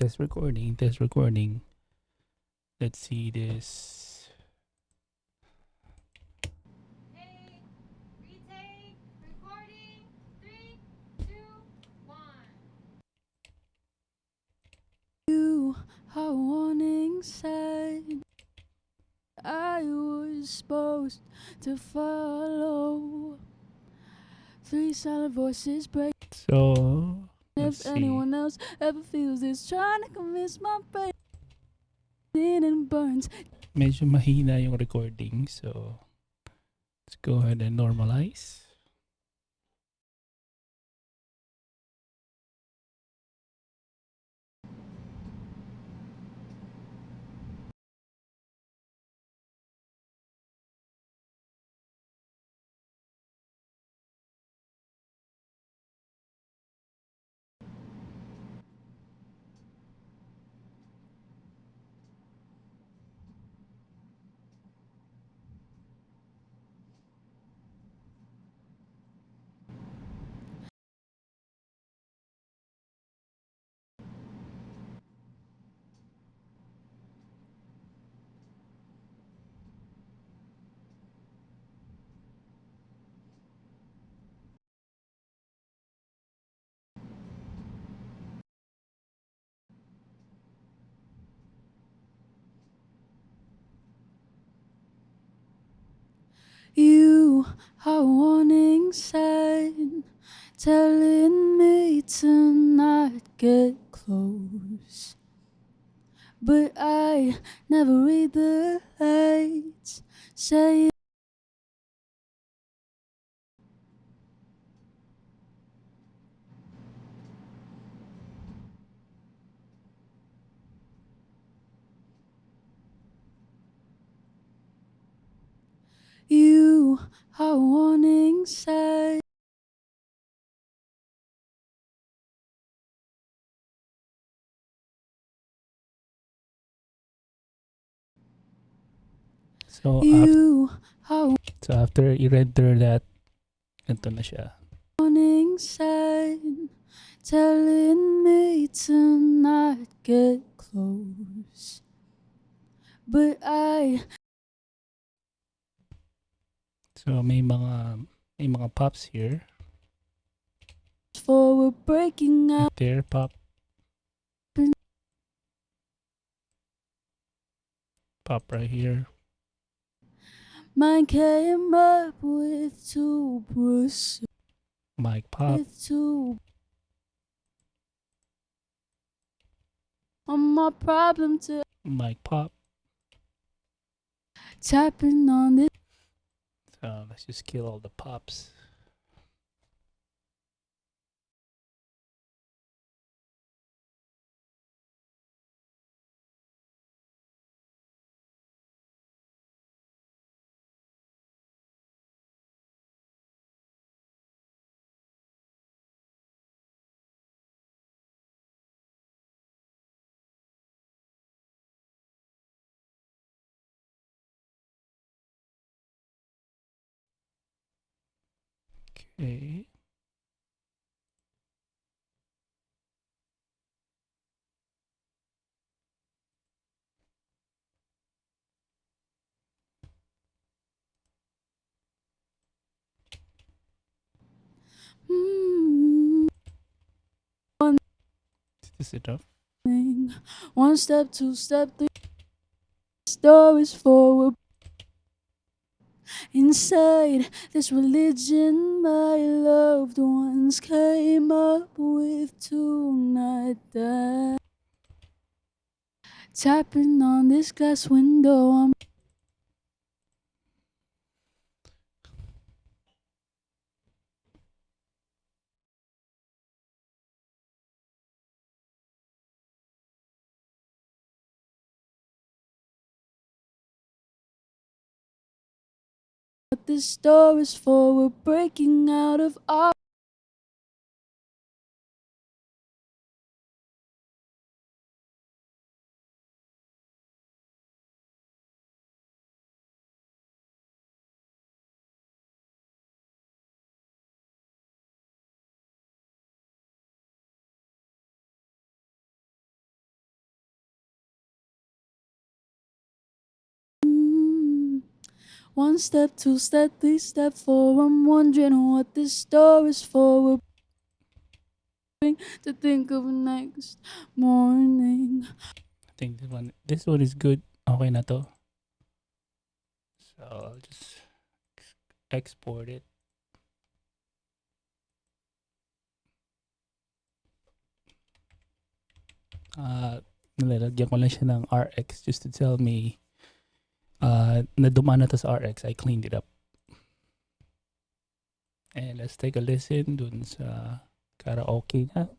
Test recording, test recording. Let's see this. Hey, retake, recording, 3, 2, 1. You are warning sign I was supposed to follow. 3 silent voices break. So, let's If see. anyone else ever feels this, trying to convince my brain and burns. Medyo mahina yung recording. So, let's go ahead and normalize. You are warning sign telling me to not get close. But I never read the lights saying you are warning sign. So, You are after i-render that, ito na siya. warning sign telling me to not get close. But I So, may mga pops here. for breaking out. There, pop. Pop right here. Mine came up with 2 bruises. Mic pop. With 2 on my problem to Mic pop. tapping on this. So, let's just kill all the pops. Okay. Is this enough? 1 step, 2 step, 3 stories forward. Inside this religion, my loved ones came up with tonight. Tapping on this glass window, I'm this door is for we're breaking out of our 1 step, 2 step, 3 step, 4. I'm wondering what this story's for. To think of next morning. I think this one is good. Okay na to. So I'll just export it. Nilalagyan ko lang siya ng RX just to tell me na dumaan na to sa RX. I cleaned it up. And let's take a listen dun sa karaoke na.